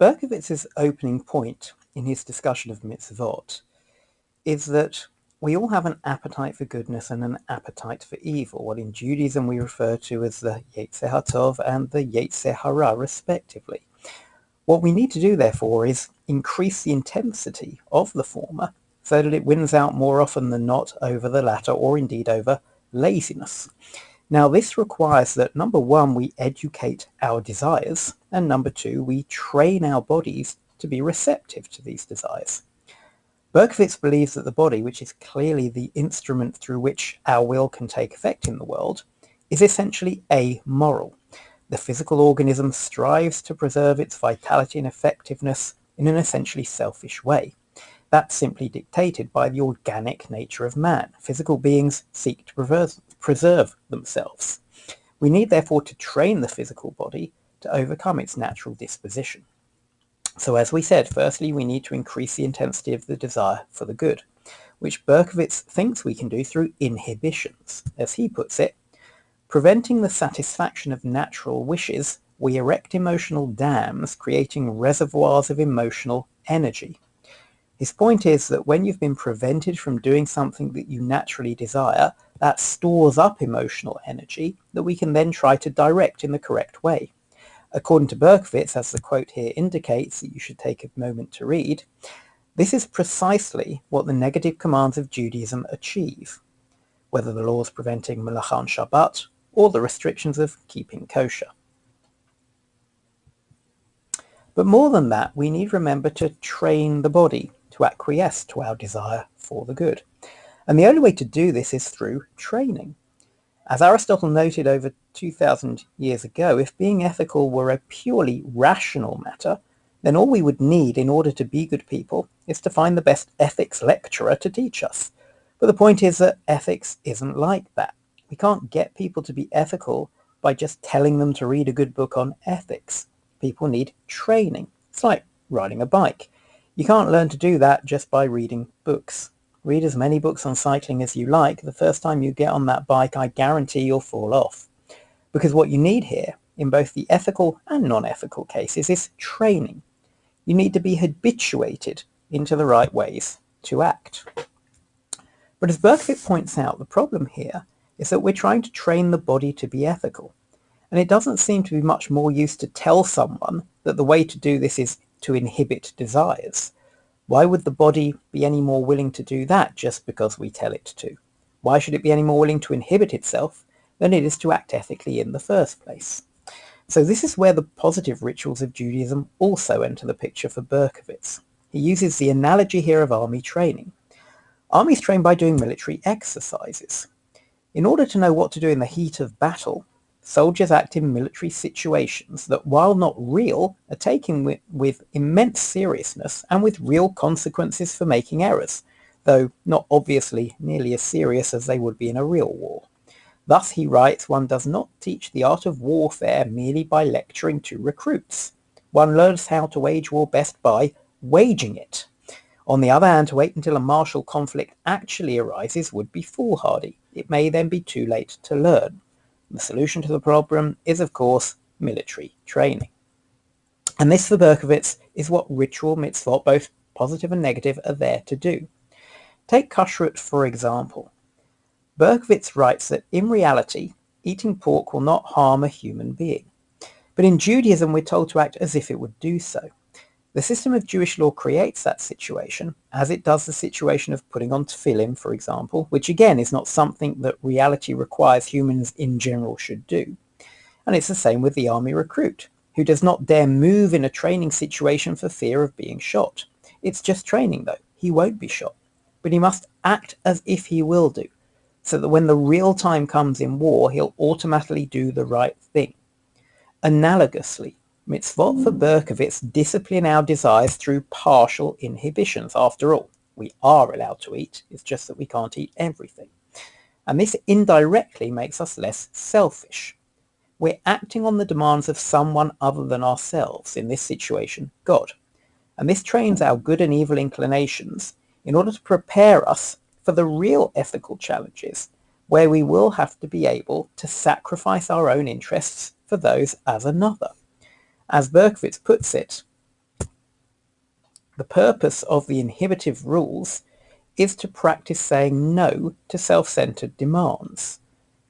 Berkovits' opening point in his discussion of mitzvot is that we all have an appetite for goodness and an appetite for evil, what in Judaism we refer to as the Yetzer HaTov and the Yetzer Hara, respectively. What we need to do, therefore, is increase the intensity of the former so that it wins out more often than not over the latter, or indeed over laziness. Now, this requires that, number one, we educate our desires, and number two, we train our bodies to be receptive to these desires. Berkovits believes that the body, which is clearly the instrument through which our will can take effect in the world, is essentially amoral. The physical organism strives to preserve its vitality and effectiveness in an essentially selfish way. That's simply dictated by the organic nature of man. Physical beings seek to preserve themselves. We need therefore to train the physical body to overcome its natural disposition. So as we said, firstly, we need to increase the intensity of the desire for the good, which Berkovits thinks we can do through inhibitions. As he puts it, preventing the satisfaction of natural wishes, we erect emotional dams, creating reservoirs of emotional energy. His point is that when you've been prevented from doing something that you naturally desire, that stores up emotional energy that we can then try to direct in the correct way. According to Berkovits, as the quote here indicates that you should take a moment to read, this is precisely what the negative commands of Judaism achieve, whether the laws preventing melacha on Shabbat or the restrictions of keeping kosher. But more than that, we need to remember to train the body to acquiesce to our desire for the good. And the only way to do this is through training. As Aristotle noted over 2,000 years ago, if being ethical were a purely rational matter, then all we would need in order to be good people is to find the best ethics lecturer to teach us. But the point is that ethics isn't like that. We can't get people to be ethical by just telling them to read a good book on ethics. People need training. It's like riding a bike. You can't learn to do that just by reading books. Read as many books on cycling as you like. The first time you get on that bike, I guarantee you'll fall off. Because what you need here, in both the ethical and non-ethical cases, is training. You need to be habituated into the right ways to act. But as Berkovits points out, the problem here is that we're trying to train the body to be ethical. And it doesn't seem to be much more use to tell someone that the way to do this is to inhibit desires. Why would the body be any more willing to do that just because we tell it to? Why should it be any more willing to inhibit itself than it is to act ethically in the first place? So this is where the positive rituals of Judaism also enter the picture for Berkovits. He uses the analogy here of army training. Armies train by doing military exercises. In order to know what to do in the heat of battle, soldiers act in military situations that, while not real, are taken with immense seriousness and with real consequences for making errors, though not obviously nearly as serious as they would be in a real war. Thus, he writes, one does not teach the art of warfare merely by lecturing to recruits. One learns how to wage war best by waging it. On the other hand, to wait until a martial conflict actually arises would be foolhardy. It may then be too late to learn. The solution to the problem is, of course, military training. And this, for Berkovits, is what ritual mitzvot, both positive and negative, are there to do. Take kashrut, for example. Berkovits writes that in reality, eating pork will not harm a human being. But in Judaism, we're told to act as if it would do so. The system of Jewish law creates that situation, as it does the situation of putting on tefillin, for example, which again is not something that reality requires humans in general should do. And it's the same with the army recruit, who does not dare move in a training situation for fear of being shot. It's just training, though. He won't be shot. But he must act as if he will do, so that when the real time comes in war, he'll automatically do the right thing. Analogously, mitzvot for Berkovits discipline our desires through partial inhibitions. After all, we are allowed to eat, it's just that we can't eat everything. And this indirectly makes us less selfish. We're acting on the demands of someone other than ourselves, in this situation, God. And this trains our good and evil inclinations in order to prepare us for the real ethical challenges, where we will have to be able to sacrifice our own interests for those as another. As Berkovits puts it, The purpose of the inhibitive rules is to practice saying no to self-centered demands,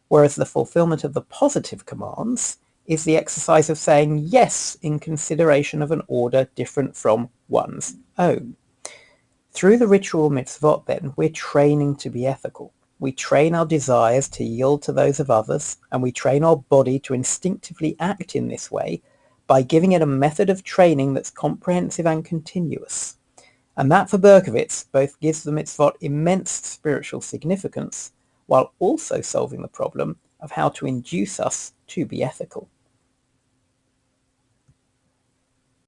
whereas the fulfillment of the positive commands is the exercise of saying yes in consideration of an order different from one's own. Through the ritual mitzvot, then, we're training to be ethical. We train our desires to yield to those of others, and we train our body to instinctively act in this way by giving it a method of training that's comprehensive and continuous. And that, for Berkovits, both gives the mitzvot immense spiritual significance, while also solving the problem of how to induce us to be ethical.